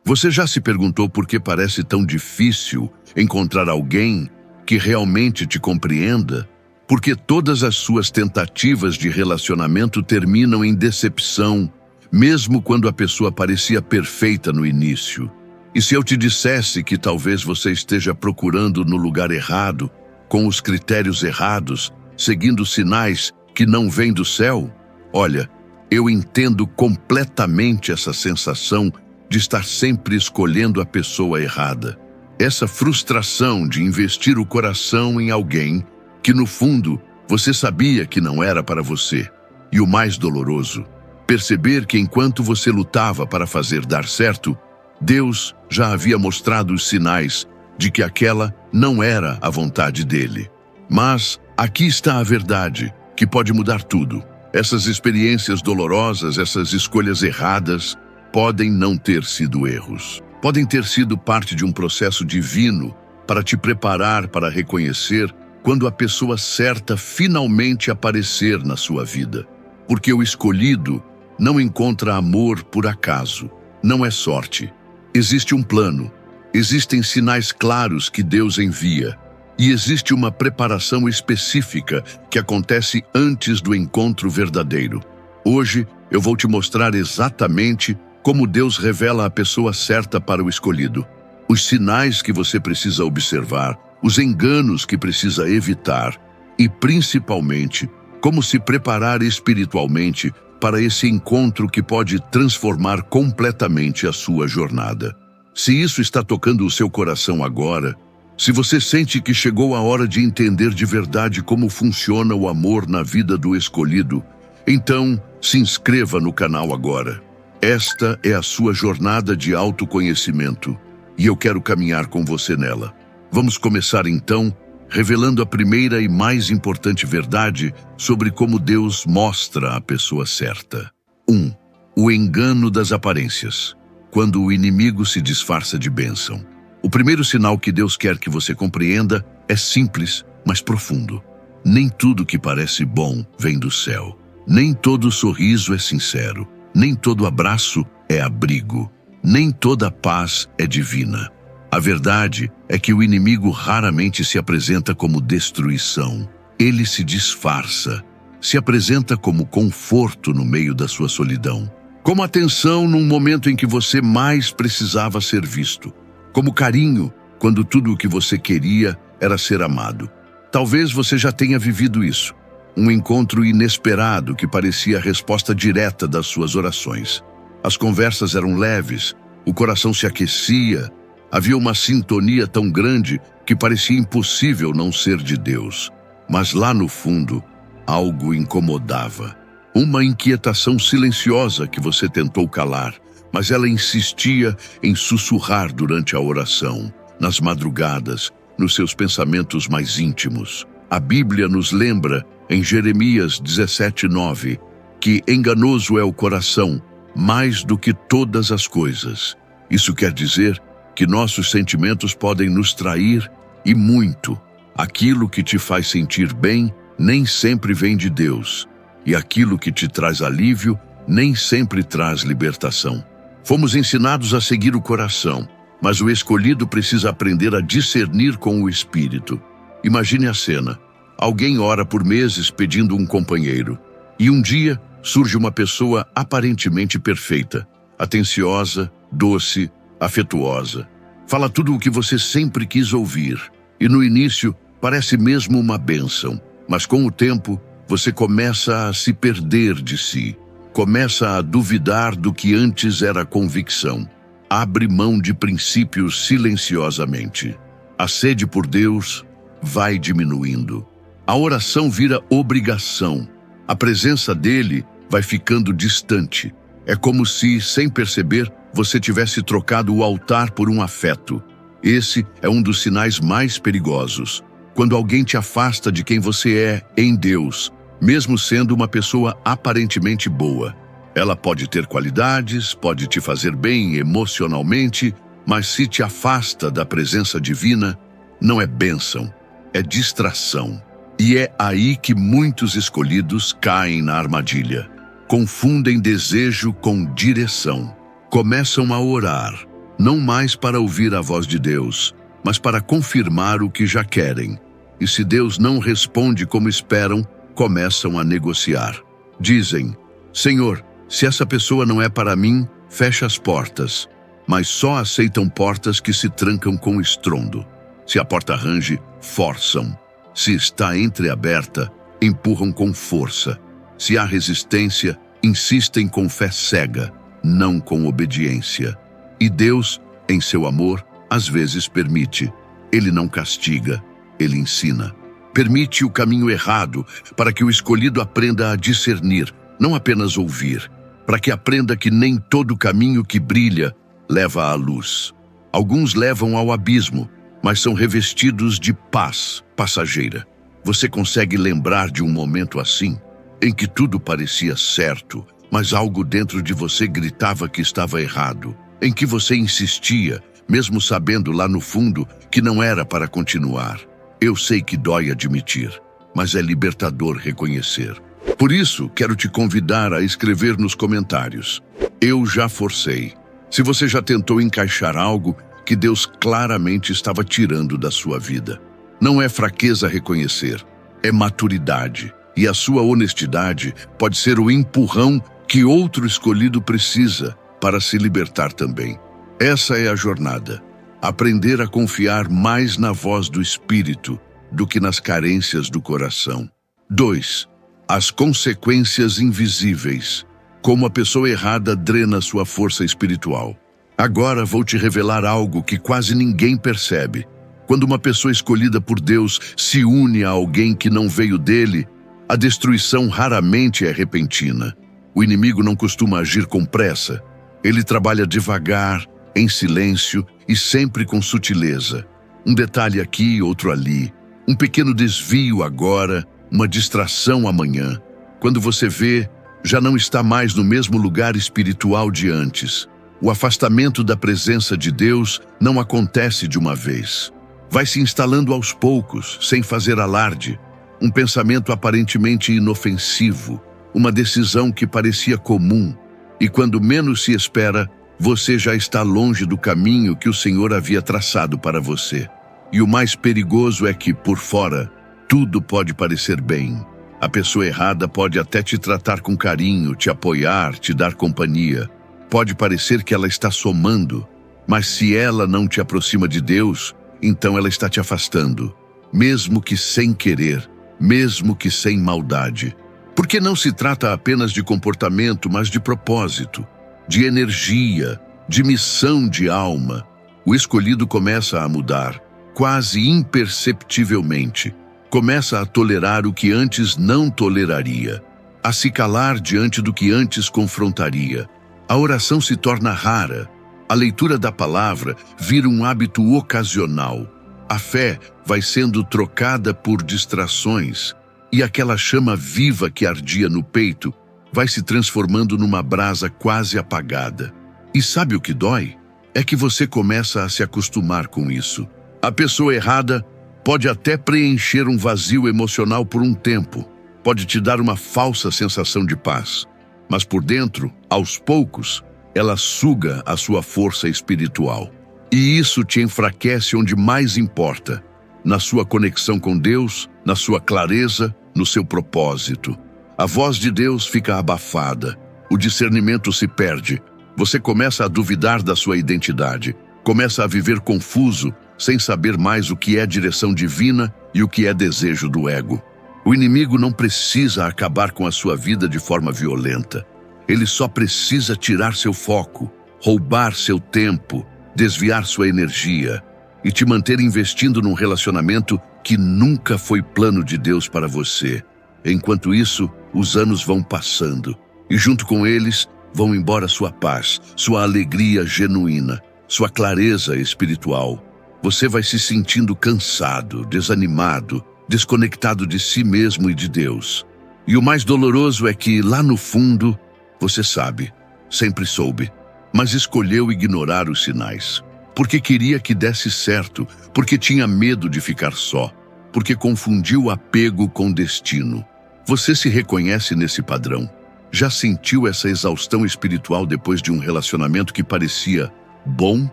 Você já se perguntou por que parece tão difícil encontrar alguém que realmente te compreenda? Porque todas as suas tentativas de relacionamento terminam em decepção, mesmo quando a pessoa parecia perfeita no início. E se eu te dissesse que talvez você esteja procurando no lugar errado, com os critérios errados, seguindo sinais que não vêm do céu? Olha, eu entendo completamente essa sensação de estar sempre escolhendo a pessoa errada. Essa frustração de investir o coração em alguém que, no fundo, você sabia que não era para você. E o mais doloroso, perceber que enquanto você lutava para fazer dar certo, Deus já havia mostrado os sinais de que aquela não era a vontade dele. Mas aqui está a verdade, que pode mudar tudo. Essas experiências dolorosas, essas escolhas erradas, podem não ter sido erros. Podem ter sido parte de um processo divino para te preparar para reconhecer quando a pessoa certa finalmente aparecer na sua vida. Porque o escolhido não encontra amor por acaso, não é sorte. Existe um plano, existem sinais claros que Deus envia, e existe uma preparação específica que acontece antes do encontro verdadeiro. Hoje eu vou te mostrar exatamente como Deus revela a pessoa certa para o escolhido, os sinais que você precisa observar, os enganos que precisa evitar e, principalmente, como se preparar espiritualmente para esse encontro que pode transformar completamente a sua jornada. Se isso está tocando o seu coração agora, se você sente que chegou a hora de entender de verdade como funciona o amor na vida do escolhido, então se inscreva no canal agora. Esta é a sua jornada de autoconhecimento e eu quero caminhar com você nela. Vamos começar então revelando a primeira e mais importante verdade sobre como Deus mostra a pessoa certa. 1. O engano das aparências. Quando o inimigo se disfarça de bênção. O primeiro sinal que Deus quer que você compreenda é simples, mas profundo. Nem tudo que parece bom vem do céu. Nem todo sorriso é sincero. Nem todo abraço é abrigo. Nem toda paz é divina. A verdade é que o inimigo raramente se apresenta como destruição. Ele se disfarça, se apresenta como conforto no meio da sua solidão, como atenção num momento em que você mais precisava ser visto, como carinho quando tudo o que você queria era ser amado. Talvez você já tenha vivido isso, um encontro inesperado que parecia a resposta direta das suas orações. As conversas eram leves, o coração se aquecia, havia uma sintonia tão grande que parecia impossível não ser de Deus. Mas lá no fundo, algo incomodava. Uma inquietação silenciosa que você tentou calar, mas ela insistia em sussurrar durante a oração, nas madrugadas, nos seus pensamentos mais íntimos. A Bíblia nos lembra, em Jeremias 17:9, que enganoso é o coração, mais do que todas as coisas. Isso quer dizer que nossos sentimentos podem nos trair e muito. Aquilo que te faz sentir bem nem sempre vem de Deus, e aquilo que te traz alívio nem sempre traz libertação. Fomos ensinados a seguir o coração, mas o escolhido precisa aprender a discernir com o espírito. Imagine a cena. Alguém ora por meses pedindo um companheiro, e um dia surge uma pessoa aparentemente perfeita, atenciosa, doce, afetuosa. Fala tudo o que você sempre quis ouvir, e no início parece mesmo uma bênção, mas com o tempo você começa a se perder de si, começa a duvidar do que antes era convicção, abre mão de princípios silenciosamente. A sede por Deus vai diminuindo. A oração vira obrigação. A presença dele vai ficando distante. É como se, sem perceber, você tivesse trocado o altar por um afeto. Esse é um dos sinais mais perigosos. Quando alguém te afasta de quem você é em Deus, mesmo sendo uma pessoa aparentemente boa. Ela pode ter qualidades, pode te fazer bem emocionalmente, mas se te afasta da presença divina, não é bênção, é distração. E é aí que muitos escolhidos caem na armadilha. Confundem desejo com direção. Começam a orar, não mais para ouvir a voz de Deus, mas para confirmar o que já querem. E se Deus não responde como esperam, começam a negociar. Dizem: Senhor, se essa pessoa não é para mim, fecha as portas. Mas só aceitam portas que se trancam com estrondo. Se a porta range, forçam. Se está entreaberta, empurram com força. Se há resistência, insistem com fé cega, não com obediência. E Deus, em seu amor, às vezes permite. Ele não castiga, ele ensina. Permite o caminho errado para que o escolhido aprenda a discernir, não apenas ouvir, para que aprenda que nem todo caminho que brilha leva à luz. Alguns levam ao abismo, mas são revestidos de paz passageira. Você consegue lembrar de um momento assim, em que tudo parecia certo, mas algo dentro de você gritava que estava errado, em que você insistia, mesmo sabendo lá no fundo que não era para continuar? Eu sei que dói admitir, mas é libertador reconhecer. Por isso, quero te convidar a escrever nos comentários: eu já forcei. Se você já tentou encaixar algo que Deus claramente estava tirando da sua vida. Não é fraqueza reconhecer, é maturidade. E a sua honestidade pode ser o empurrão que outro escolhido precisa para se libertar também. Essa é a jornada. Aprender a confiar mais na voz do Espírito do que nas carências do coração. 2. As consequências invisíveis. Como a pessoa errada drena sua força espiritual. Agora vou te revelar algo que quase ninguém percebe. Quando uma pessoa escolhida por Deus se une a alguém que não veio dele, a destruição raramente é repentina. O inimigo não costuma agir com pressa. Ele trabalha devagar, em silêncio e sempre com sutileza. Um detalhe aqui, outro ali. Um pequeno desvio agora, uma distração amanhã. Quando você vê, já não está mais no mesmo lugar espiritual de antes. O afastamento da presença de Deus não acontece de uma vez. Vai se instalando aos poucos, sem fazer alarde. Um pensamento aparentemente inofensivo, uma decisão que parecia comum. E quando menos se espera, você já está longe do caminho que o Senhor havia traçado para você. E o mais perigoso é que, por fora, tudo pode parecer bem. A pessoa errada pode até te tratar com carinho, te apoiar, te dar companhia. Pode parecer que ela está somando, mas se ela não te aproxima de Deus, então ela está te afastando, mesmo que sem querer, mesmo que sem maldade. Porque não se trata apenas de comportamento, mas de propósito, de energia, de missão de alma. O escolhido começa a mudar, quase imperceptivelmente. Começa a tolerar o que antes não toleraria, a se calar diante do que antes confrontaria. A oração se torna rara, a leitura da palavra vira um hábito ocasional. A fé vai sendo trocada por distrações e aquela chama viva que ardia no peito vai se transformando numa brasa quase apagada. E sabe o que dói? É que você começa a se acostumar com isso. A pessoa errada pode até preencher um vazio emocional por um tempo, pode te dar uma falsa sensação de paz, mas por dentro, aos poucos, ela suga a sua força espiritual. E isso te enfraquece onde mais importa, na sua conexão com Deus, na sua clareza, no seu propósito. A voz de Deus fica abafada, o discernimento se perde, você começa a duvidar da sua identidade, começa a viver confuso, sem saber mais o que é direção divina e o que é desejo do ego. O inimigo não precisa acabar com a sua vida de forma violenta. Ele só precisa tirar seu foco, roubar seu tempo, desviar sua energia e te manter investindo num relacionamento que nunca foi plano de Deus para você. Enquanto isso, os anos vão passando e junto com eles vão embora sua paz, sua alegria genuína, sua clareza espiritual. Você vai se sentindo cansado, desanimado, desconectado de si mesmo e de Deus. E o mais doloroso é que, lá no fundo, você sabe, sempre soube, mas escolheu ignorar os sinais. Porque queria que desse certo, porque tinha medo de ficar só, porque confundiu apego com destino. Você se reconhece nesse padrão? Já sentiu essa exaustão espiritual depois de um relacionamento que parecia bom,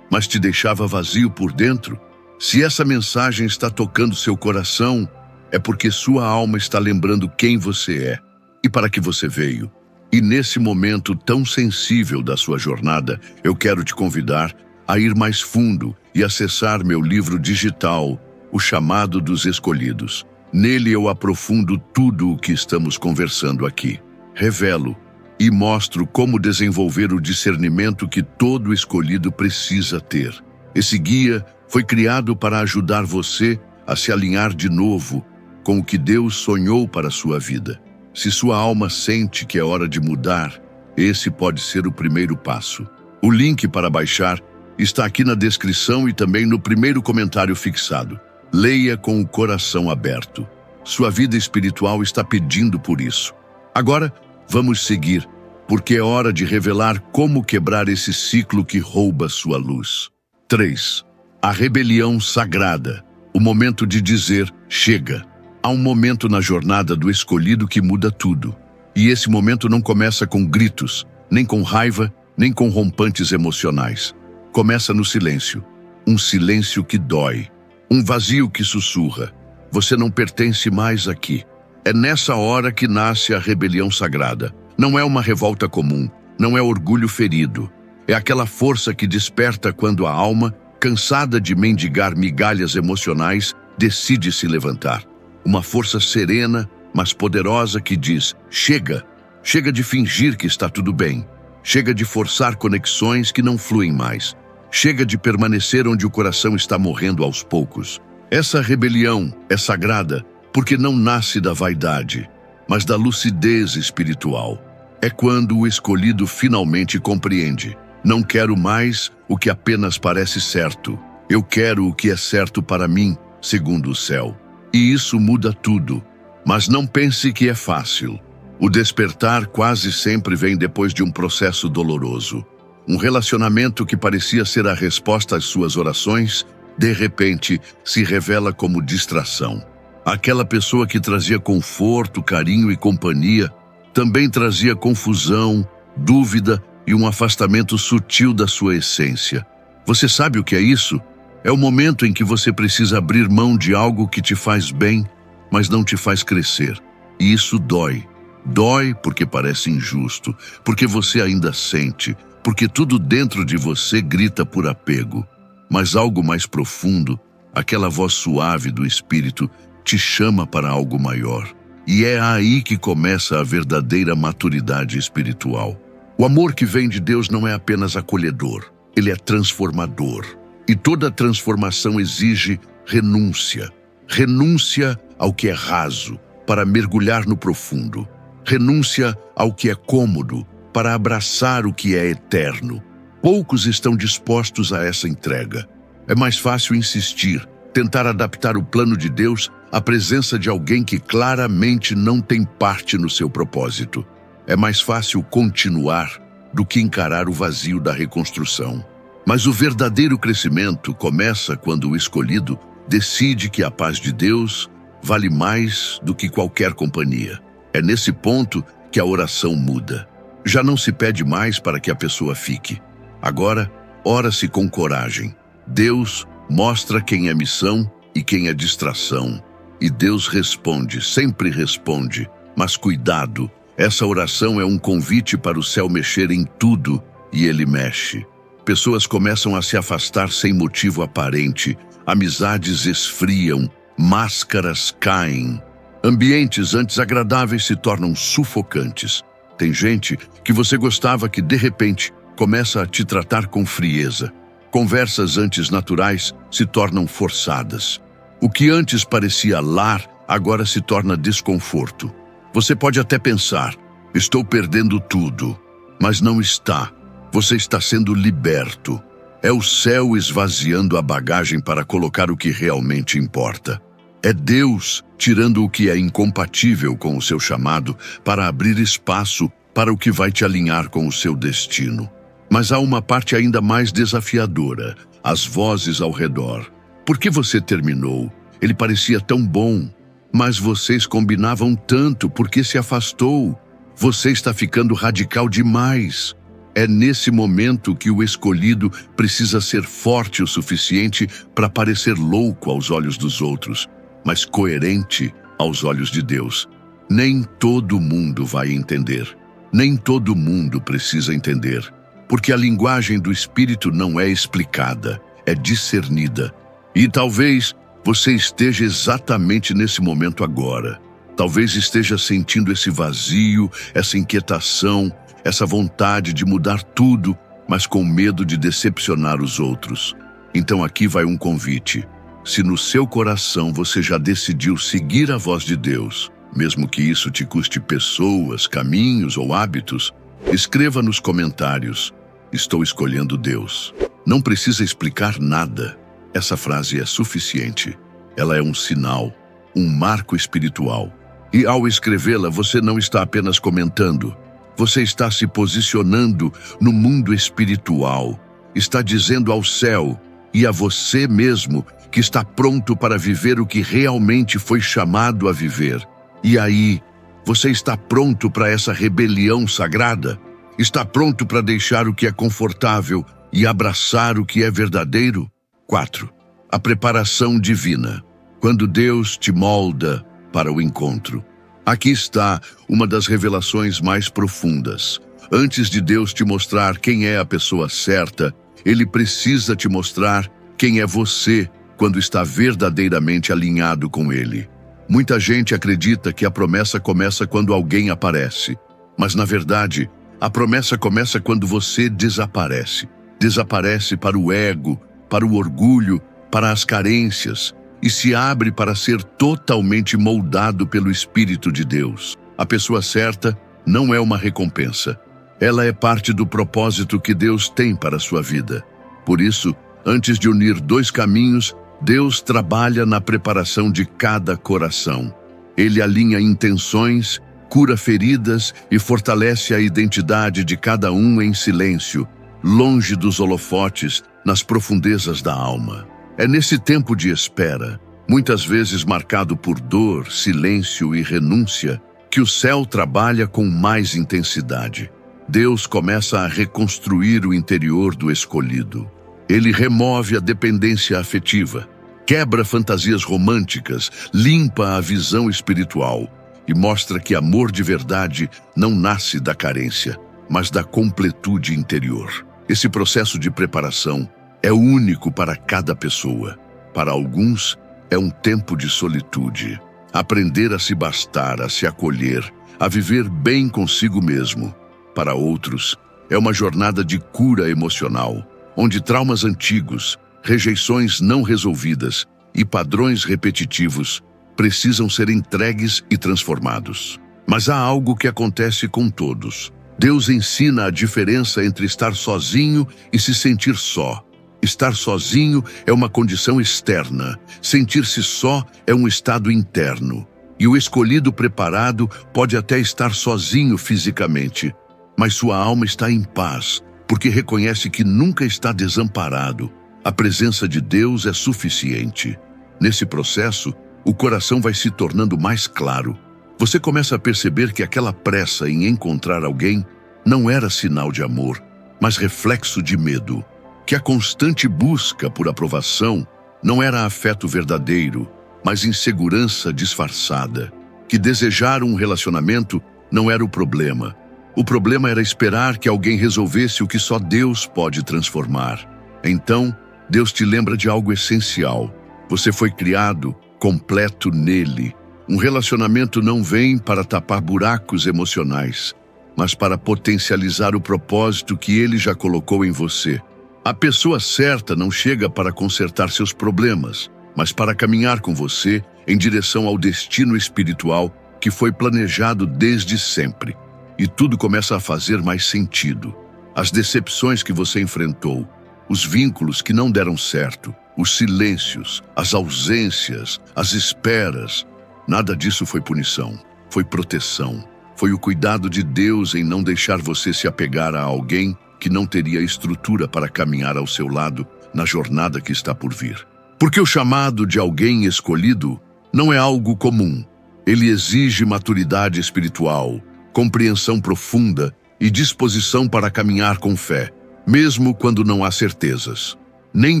mas te deixava vazio por dentro? Se essa mensagem está tocando seu coração, é porque sua alma está lembrando quem você é e para que você veio. E nesse momento tão sensível da sua jornada, eu quero te convidar a ir mais fundo e acessar meu livro digital, O Chamado dos Escolhidos. Nele eu aprofundo tudo o que estamos conversando aqui. Revelo e mostro como desenvolver o discernimento que todo escolhido precisa ter. Esse guia foi criado para ajudar você a se alinhar de novo com o que Deus sonhou para a sua vida. Se sua alma sente que é hora de mudar, esse pode ser o primeiro passo. O link para baixar está aqui na descrição e também no primeiro comentário fixado. Leia com o coração aberto. Sua vida espiritual está pedindo por isso. Agora, vamos seguir, porque é hora de revelar como quebrar esse ciclo que rouba sua luz. 3. A rebelião sagrada. O momento de dizer chega. Há um momento na jornada do escolhido que muda tudo. E esse momento não começa com gritos, nem com raiva, nem com rompantes emocionais. Começa no silêncio. Um silêncio que dói. Um vazio que sussurra. Você não pertence mais aqui. É nessa hora que nasce a rebelião sagrada. Não é uma revolta comum. Não é orgulho ferido. É aquela força que desperta quando a alma, cansada de mendigar migalhas emocionais, decide se levantar. Uma força serena, mas poderosa que diz: chega! Chega de fingir que está tudo bem. Chega de forçar conexões que não fluem mais. Chega de permanecer onde o coração está morrendo aos poucos. Essa rebelião é sagrada porque não nasce da vaidade, mas da lucidez espiritual. É quando o escolhido finalmente compreende: não quero mais o que apenas parece certo. Eu quero o que é certo para mim, segundo o céu. E isso muda tudo. Mas não pense que é fácil. O despertar quase sempre vem depois de um processo doloroso. Um relacionamento que parecia ser a resposta às suas orações, de repente, se revela como distração. Aquela pessoa que trazia conforto, carinho e companhia, também trazia confusão, dúvida e um afastamento sutil da sua essência. Você sabe o que é isso? É o momento em que você precisa abrir mão de algo que te faz bem, mas não te faz crescer. E isso dói. Dói porque parece injusto, porque você ainda sente, porque tudo dentro de você grita por apego. Mas algo mais profundo, aquela voz suave do espírito, te chama para algo maior. E é aí que começa a verdadeira maturidade espiritual. O amor que vem de Deus não é apenas acolhedor, ele é transformador. E toda transformação exige renúncia. Renúncia ao que é raso, para mergulhar no profundo. Renúncia ao que é cômodo, para abraçar o que é eterno. Poucos estão dispostos a essa entrega. É mais fácil insistir, tentar adaptar o plano de Deus à presença de alguém que claramente não tem parte no seu propósito. É mais fácil continuar do que encarar o vazio da reconstrução. Mas o verdadeiro crescimento começa quando o escolhido decide que a paz de Deus vale mais do que qualquer companhia. É nesse ponto que a oração muda. Já não se pede mais para que a pessoa fique. Agora, ora-se com coragem. Deus mostra quem é missão e quem é distração. E Deus responde, sempre responde. Mas cuidado, essa oração é um convite para o céu mexer em tudo e ele mexe. Pessoas começam a se afastar sem motivo aparente, amizades esfriam, máscaras caem. Ambientes antes agradáveis se tornam sufocantes. Tem gente que você gostava que, de repente, começa a te tratar com frieza. Conversas antes naturais se tornam forçadas. O que antes parecia lar, agora se torna desconforto. Você pode até pensar, estou perdendo tudo, mas não está. Você está sendo liberto. É o céu esvaziando a bagagem para colocar o que realmente importa. É Deus tirando o que é incompatível com o seu chamado para abrir espaço para o que vai te alinhar com o seu destino. Mas há uma parte ainda mais desafiadora, as vozes ao redor. Por que você terminou? Ele parecia tão bom, mas vocês combinavam tanto, por que se afastou? Você está ficando radical demais. É nesse momento que o escolhido precisa ser forte o suficiente para parecer louco aos olhos dos outros, mas coerente aos olhos de Deus. Nem todo mundo vai entender. Nem todo mundo precisa entender, porque a linguagem do Espírito não é explicada, é discernida. E talvez você esteja exatamente nesse momento agora. Talvez esteja sentindo esse vazio, essa inquietação, essa vontade de mudar tudo, mas com medo de decepcionar os outros. Então aqui vai um convite. Se no seu coração você já decidiu seguir a voz de Deus, mesmo que isso te custe pessoas, caminhos ou hábitos, escreva nos comentários: estou escolhendo Deus. Não precisa explicar nada. Essa frase é suficiente. Ela é um sinal, um marco espiritual. E ao escrevê-la, você não está apenas comentando. Você está se posicionando no mundo espiritual. Está dizendo ao céu e a você mesmo que está pronto para viver o que realmente foi chamado a viver. E aí, você está pronto para essa rebelião sagrada? Está pronto para deixar o que é confortável e abraçar o que é verdadeiro? 4. A preparação divina. Quando Deus te molda para o encontro. Aqui está uma das revelações mais profundas. Antes de Deus te mostrar quem é a pessoa certa, Ele precisa te mostrar quem é você quando está verdadeiramente alinhado com Ele. Muita gente acredita que a promessa começa quando alguém aparece, mas na verdade, a promessa começa quando você desaparece. Desaparece para o ego, para o orgulho, para as carências, e se abre para ser totalmente moldado pelo Espírito de Deus. A pessoa certa não é uma recompensa. Ela é parte do propósito que Deus tem para a sua vida. Por isso, antes de unir dois caminhos, Deus trabalha na preparação de cada coração. Ele alinha intenções, cura feridas e fortalece a identidade de cada um em silêncio, longe dos holofotes, nas profundezas da alma. É nesse tempo de espera, muitas vezes marcado por dor, silêncio e renúncia, que o céu trabalha com mais intensidade. Deus começa a reconstruir o interior do escolhido. Ele remove a dependência afetiva, quebra fantasias românticas, limpa a visão espiritual e mostra que amor de verdade não nasce da carência, mas da completude interior. Esse processo de preparação é único para cada pessoa. Para alguns, é um tempo de solitude. Aprender a se bastar, a se acolher, a viver bem consigo mesmo. Para outros, é uma jornada de cura emocional, onde traumas antigos, rejeições não resolvidas e padrões repetitivos precisam ser entregues e transformados. Mas há algo que acontece com todos. Deus ensina a diferença entre estar sozinho e se sentir só. Estar sozinho é uma condição externa. Sentir-se só é um estado interno. E o escolhido preparado pode até estar sozinho fisicamente, mas sua alma está em paz, porque reconhece que nunca está desamparado. A presença de Deus é suficiente. Nesse processo, o coração vai se tornando mais claro. Você começa a perceber que aquela pressa em encontrar alguém não era sinal de amor, mas reflexo de medo. Que a constante busca por aprovação não era afeto verdadeiro, mas insegurança disfarçada. Que desejar um relacionamento não era o problema. O problema era esperar que alguém resolvesse o que só Deus pode transformar. Então, Deus te lembra de algo essencial. Você foi criado completo nele. Um relacionamento não vem para tapar buracos emocionais, mas para potencializar o propósito que ele já colocou em você. A pessoa certa não chega para consertar seus problemas, mas para caminhar com você em direção ao destino espiritual que foi planejado desde sempre. E tudo começa a fazer mais sentido. As decepções que você enfrentou, os vínculos que não deram certo, os silêncios, as ausências, as esperas, nada disso foi punição, foi proteção. Foi o cuidado de Deus em não deixar você se apegar a alguém que não teria estrutura para caminhar ao seu lado na jornada que está por vir. Porque o chamado de alguém escolhido não é algo comum. Ele exige maturidade espiritual, compreensão profunda e disposição para caminhar com fé, mesmo quando não há certezas. Nem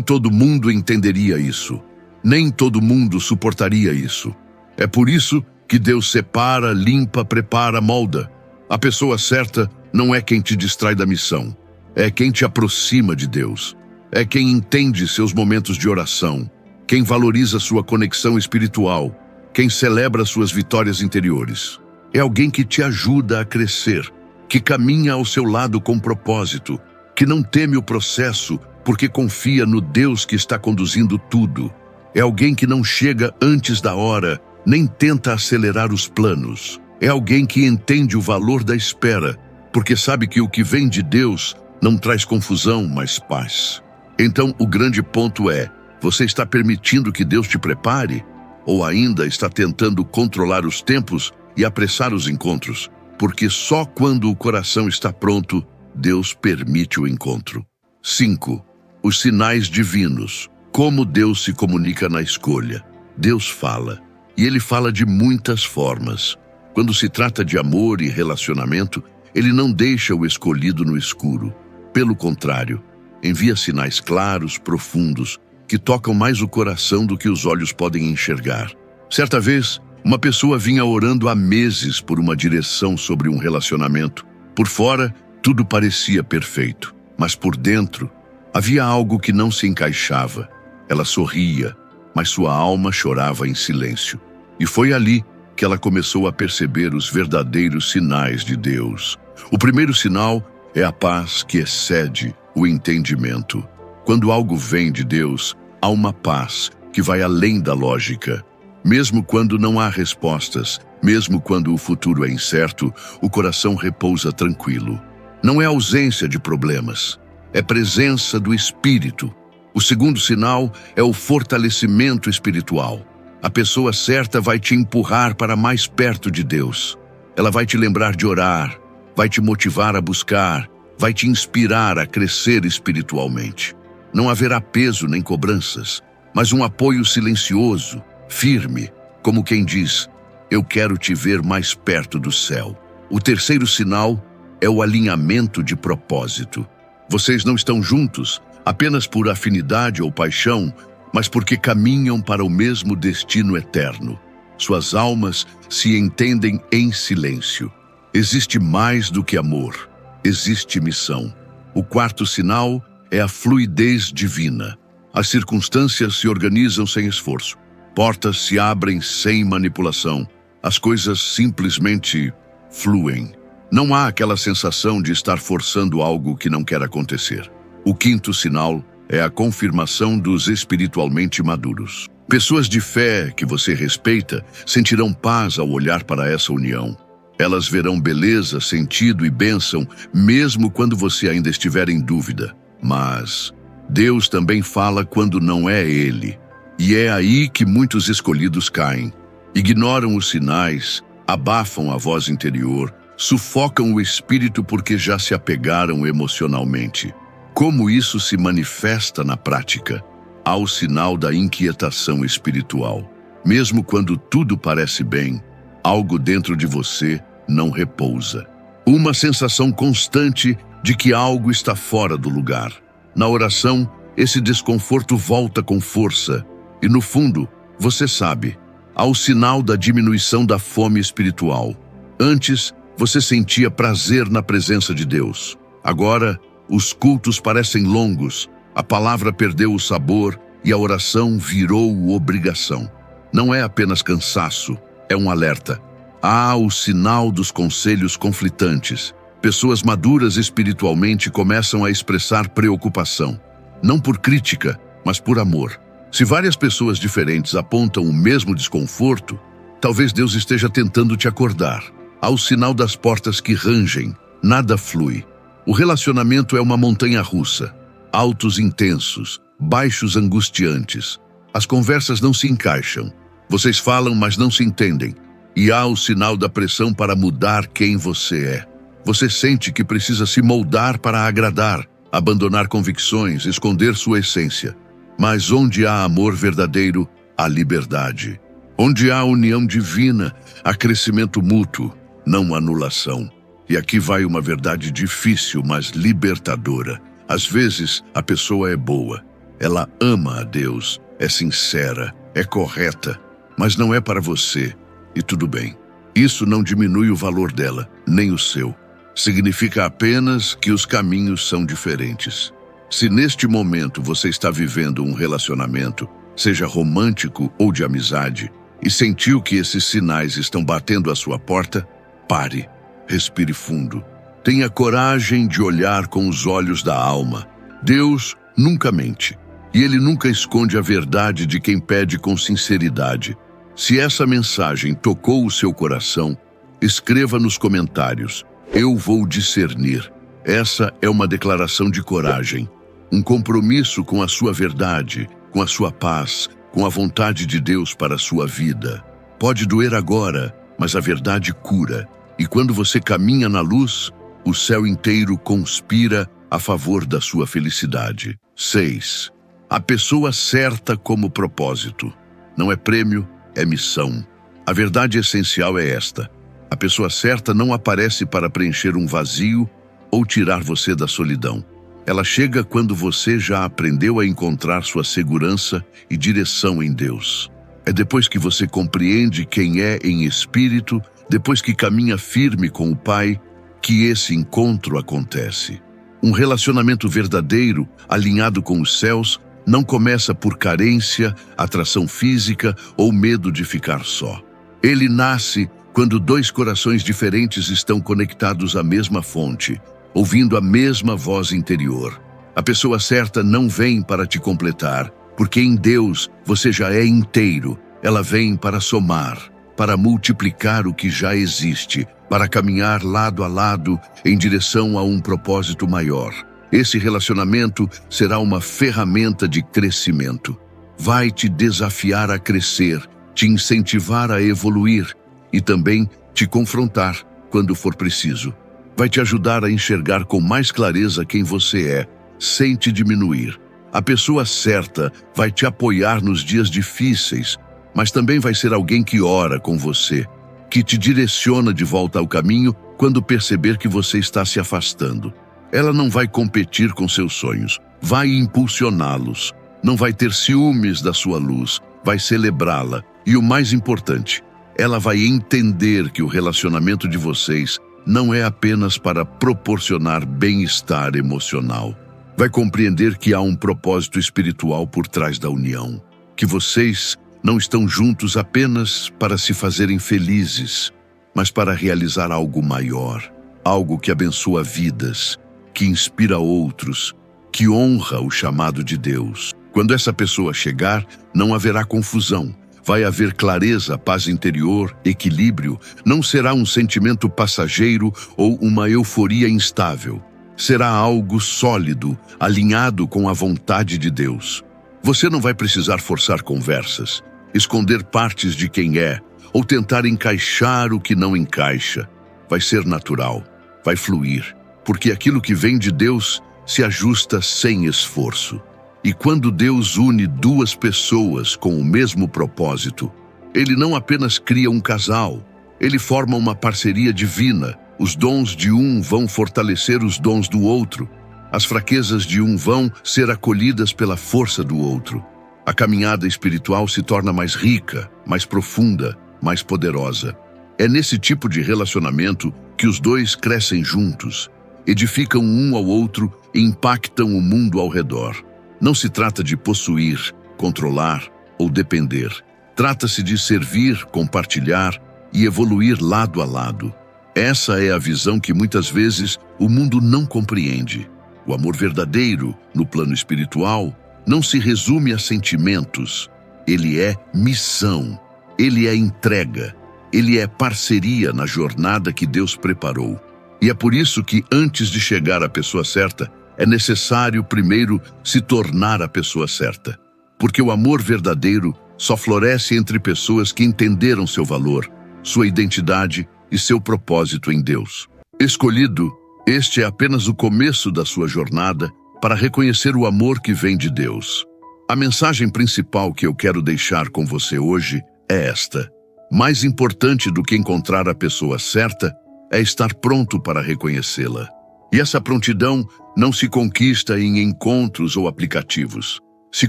todo mundo entenderia isso. Nem todo mundo suportaria isso. É por isso que Deus separa, limpa, prepara, molda. A pessoa certa não é quem te distrai da missão. É quem te aproxima de Deus. É quem entende seus momentos de oração. Quem valoriza sua conexão espiritual. Quem celebra suas vitórias interiores. É alguém que te ajuda a crescer, que caminha ao seu lado com propósito, que não teme o processo porque confia no Deus que está conduzindo tudo. É alguém que não chega antes da hora, nem tenta acelerar os planos. É alguém que entende o valor da espera, porque sabe que o que vem de Deus não traz confusão, mas paz. Então, o grande ponto é, você está permitindo que Deus te prepare? Ou ainda está tentando controlar os tempos e apressar os encontros? Porque só quando o coração está pronto, Deus permite o encontro. 5. Os sinais divinos. Como Deus se comunica na escolha. Deus fala. E Ele fala de muitas formas. Quando se trata de amor e relacionamento, Ele não deixa o escolhido no escuro. Pelo contrário, envia sinais claros, profundos, que tocam mais o coração do que os olhos podem enxergar. Certa vez, uma pessoa vinha orando há meses por uma direção sobre um relacionamento. Por fora, tudo parecia perfeito, mas por dentro, havia algo que não se encaixava. Ela sorria, mas sua alma chorava em silêncio. E foi ali que ela começou a perceber os verdadeiros sinais de Deus. O primeiro sinal é a paz que excede o entendimento. Quando algo vem de Deus, há uma paz que vai além da lógica. Mesmo quando não há respostas, mesmo quando o futuro é incerto, o coração repousa tranquilo. Não é ausência de problemas, é presença do Espírito. O segundo sinal é o fortalecimento espiritual. A pessoa certa vai te empurrar para mais perto de Deus. Ela vai te lembrar de orar, vai te motivar a buscar, vai te inspirar a crescer espiritualmente. Não haverá peso nem cobranças, mas um apoio silencioso, firme, como quem diz, eu quero te ver mais perto do céu. O terceiro sinal é o alinhamento de propósito. Vocês não estão juntos apenas por afinidade ou paixão, mas porque caminham para o mesmo destino eterno. Suas almas se entendem em silêncio. Existe mais do que amor, existe missão. O quarto sinal é a fluidez divina. As circunstâncias se organizam sem esforço. Portas se abrem sem manipulação. As coisas simplesmente fluem. Não há aquela sensação de estar forçando algo que não quer acontecer. O quinto sinal é a confirmação dos espiritualmente maduros. Pessoas de fé que você respeita sentirão paz ao olhar para essa união. Elas verão beleza, sentido e bênção, mesmo quando você ainda estiver em dúvida. Mas Deus também fala quando não é Ele. E é aí que muitos escolhidos caem. Ignoram os sinais, abafam a voz interior, sufocam o espírito porque já se apegaram emocionalmente. Como isso se manifesta na prática? Há o sinal da inquietação espiritual. Mesmo quando tudo parece bem, algo dentro de você não repousa. Uma sensação constante de que algo está fora do lugar. Na oração, esse desconforto volta com força. E no fundo, você sabe, há o sinal da diminuição da fome espiritual. Antes, você sentia prazer na presença de Deus. Agora, os cultos parecem longos, a palavra perdeu o sabor e a oração virou obrigação. Não é apenas cansaço, é um alerta. Há o sinal dos conselhos conflitantes. Pessoas maduras espiritualmente começam a expressar preocupação. Não por crítica, mas por amor. Se várias pessoas diferentes apontam o mesmo desconforto, talvez Deus esteja tentando te acordar. Há o sinal das portas que rangem, nada flui. O relacionamento é uma montanha russa. Altos intensos, baixos angustiantes. As conversas não se encaixam. Vocês falam, mas não se entendem. E há o sinal da pressão para mudar quem você é. Você sente que precisa se moldar para agradar, abandonar convicções, esconder sua essência. Mas onde há amor verdadeiro, há liberdade. Onde há união divina, há crescimento mútuo, não anulação. E aqui vai uma verdade difícil, mas libertadora. Às vezes, a pessoa é boa. Ela ama a Deus, é sincera, é correta, mas não é para você. E tudo bem. Isso não diminui o valor dela, nem o seu. Significa apenas que os caminhos são diferentes. Se neste momento você está vivendo um relacionamento, seja romântico ou de amizade, e sentiu que esses sinais estão batendo à sua porta, pare, respire fundo. Tenha coragem de olhar com os olhos da alma. Deus nunca mente, e Ele nunca esconde a verdade de quem pede com sinceridade. Se essa mensagem tocou o seu coração, escreva nos comentários: eu vou discernir. Essa é uma declaração de coragem, um compromisso com a sua verdade, com a sua paz, com a vontade de Deus para a sua vida. Pode doer agora, mas a verdade cura. E quando você caminha na luz, o céu inteiro conspira a favor da sua felicidade. 6. A pessoa certa como propósito. Não é prêmio, é missão. A verdade essencial é esta: a pessoa certa não aparece para preencher um vazio ou tirar você da solidão. Ela chega quando você já aprendeu a encontrar sua segurança e direção em Deus. É depois que você compreende quem é em espírito, depois que caminha firme com o Pai, que esse encontro acontece. Um relacionamento verdadeiro, alinhado com os céus, não começa por carência, atração física ou medo de ficar só. Ele nasce quando dois corações diferentes estão conectados à mesma fonte, ouvindo a mesma voz interior. A pessoa certa não vem para te completar, porque em Deus você já é inteiro. Ela vem para somar, para multiplicar o que já existe, para caminhar lado a lado em direção a um propósito maior. Esse relacionamento será uma ferramenta de crescimento. Vai te desafiar a crescer, te incentivar a evoluir e também te confrontar quando for preciso. Vai te ajudar a enxergar com mais clareza quem você é, sem te diminuir. A pessoa certa vai te apoiar nos dias difíceis, mas também vai ser alguém que ora com você, que te direciona de volta ao caminho quando perceber que você está se afastando. Ela não vai competir com seus sonhos, vai impulsioná-los. Não vai ter ciúmes da sua luz, vai celebrá-la. E o mais importante, ela vai entender que o relacionamento de vocês não é apenas para proporcionar bem-estar emocional. Vai compreender que há um propósito espiritual por trás da união, que vocês não estão juntos apenas para se fazerem felizes, mas para realizar algo maior, algo que abençoa vidas, que inspira outros, que honra o chamado de Deus. Quando essa pessoa chegar, não haverá confusão. Vai haver clareza, paz interior, equilíbrio. Não será um sentimento passageiro ou uma euforia instável. Será algo sólido, alinhado com a vontade de Deus. Você não vai precisar forçar conversas, esconder partes de quem é, ou tentar encaixar o que não encaixa. Vai ser natural, vai fluir, porque aquilo que vem de Deus se ajusta sem esforço. E quando Deus une duas pessoas com o mesmo propósito, Ele não apenas cria um casal, Ele forma uma parceria divina. Os dons de um vão fortalecer os dons do outro. As fraquezas de um vão ser acolhidas pela força do outro. A caminhada espiritual se torna mais rica, mais profunda, mais poderosa. É nesse tipo de relacionamento que os dois crescem juntos, edificam um ao outro e impactam o mundo ao redor. Não se trata de possuir, controlar ou depender. Trata-se de servir, compartilhar e evoluir lado a lado. Essa é a visão que muitas vezes o mundo não compreende. O amor verdadeiro, no plano espiritual, não se resume a sentimentos. Ele é missão, ele é entrega, ele é parceria na jornada que Deus preparou. E é por isso que, antes de chegar à pessoa certa, é necessário primeiro se tornar a pessoa certa. Porque o amor verdadeiro só floresce entre pessoas que entenderam seu valor, sua identidade e seu propósito em Deus. Escolhido, este é apenas o começo da sua jornada para reconhecer o amor que vem de Deus. A mensagem principal que eu quero deixar com você hoje é esta: mais importante do que encontrar a pessoa certa é estar pronto para reconhecê-la. E essa prontidão não se conquista em encontros ou aplicativos. Se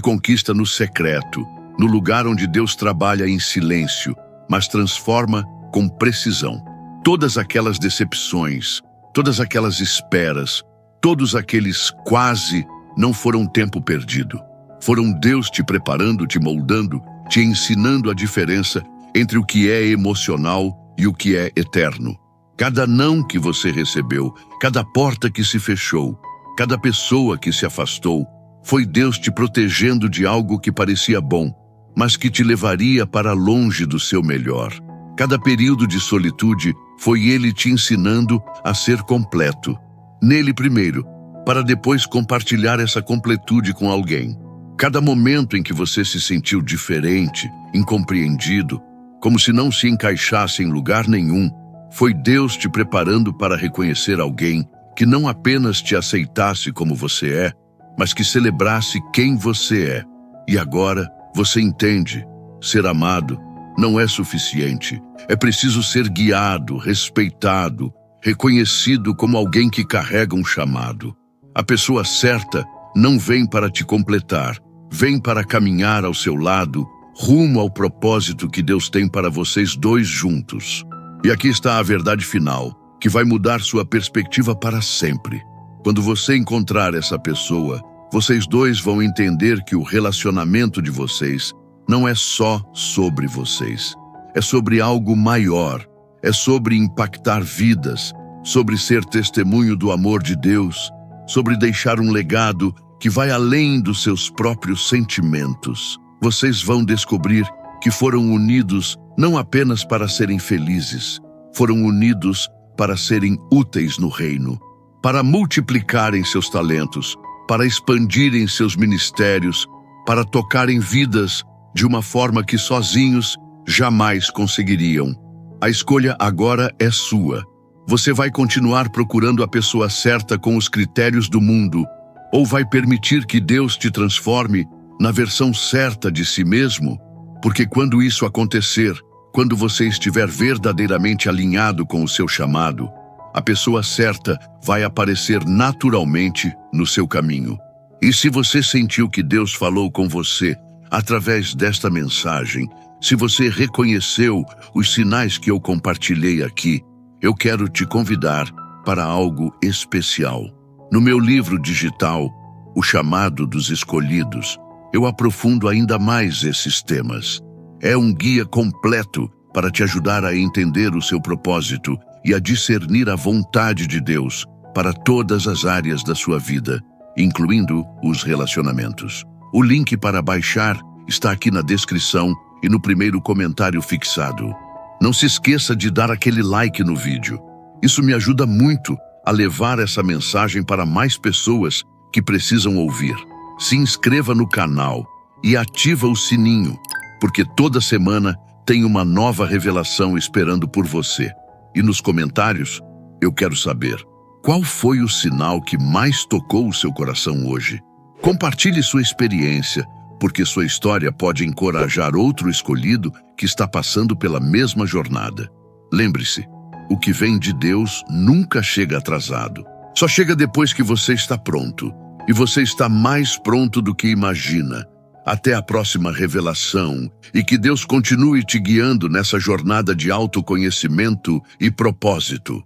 conquista no secreto, no lugar onde Deus trabalha em silêncio, mas transforma com precisão. Todas aquelas decepções, todas aquelas esperas, todos aqueles quase não foram tempo perdido. Foram Deus te preparando, te moldando, te ensinando a diferença entre o que é emocional e o que é eterno. Cada não que você recebeu, cada porta que se fechou, cada pessoa que se afastou, foi Deus te protegendo de algo que parecia bom, mas que te levaria para longe do seu melhor. Cada período de solitude foi Ele te ensinando a ser completo. Nele primeiro, para depois compartilhar essa completude com alguém. Cada momento em que você se sentiu diferente, incompreendido, como se não se encaixasse em lugar nenhum, foi Deus te preparando para reconhecer alguém que não apenas te aceitasse como você é, mas que celebrasse quem você é. E agora você entende, ser amado não é suficiente. É preciso ser guiado, respeitado, reconhecido como alguém que carrega um chamado. A pessoa certa não vem para te completar, vem para caminhar ao seu lado, rumo ao propósito que Deus tem para vocês dois juntos. E aqui está a verdade final, que vai mudar sua perspectiva para sempre. Quando você encontrar essa pessoa, vocês dois vão entender que o relacionamento de vocês não é só sobre vocês. É sobre algo maior. É sobre impactar vidas, sobre ser testemunho do amor de Deus, sobre deixar um legado que vai além dos seus próprios sentimentos. Vocês vão descobrir que foram unidos não apenas para serem felizes, foram unidos para serem úteis no reino, para multiplicarem seus talentos, para expandirem seus ministérios, para tocarem vidas de uma forma que sozinhos jamais conseguiriam. A escolha agora é sua. Você vai continuar procurando a pessoa certa com os critérios do mundo, ou vai permitir que Deus te transforme na versão certa de si mesmo? Porque quando isso acontecer, quando você estiver verdadeiramente alinhado com o seu chamado, a pessoa certa vai aparecer naturalmente no seu caminho. E se você sentiu que Deus falou com você através desta mensagem, se você reconheceu os sinais que eu compartilhei aqui, eu quero te convidar para algo especial. No meu livro digital, O Chamado dos Escolhidos, eu aprofundo ainda mais esses temas. É um guia completo para te ajudar a entender o seu propósito e a discernir a vontade de Deus para todas as áreas da sua vida, incluindo os relacionamentos. O link para baixar está aqui na descrição e no primeiro comentário fixado. Não se esqueça de dar aquele like no vídeo. Isso me ajuda muito a levar essa mensagem para mais pessoas que precisam ouvir. Se inscreva no canal e ativa o sininho, porque toda semana tem uma nova revelação esperando por você. E nos comentários, eu quero saber, qual foi o sinal que mais tocou o seu coração hoje? Compartilhe sua experiência, porque sua história pode encorajar outro escolhido que está passando pela mesma jornada. Lembre-se, o que vem de Deus nunca chega atrasado. Só chega depois que você está pronto. E você está mais pronto do que imagina. Até a próxima revelação, e que Deus continue te guiando nessa jornada de autoconhecimento e propósito.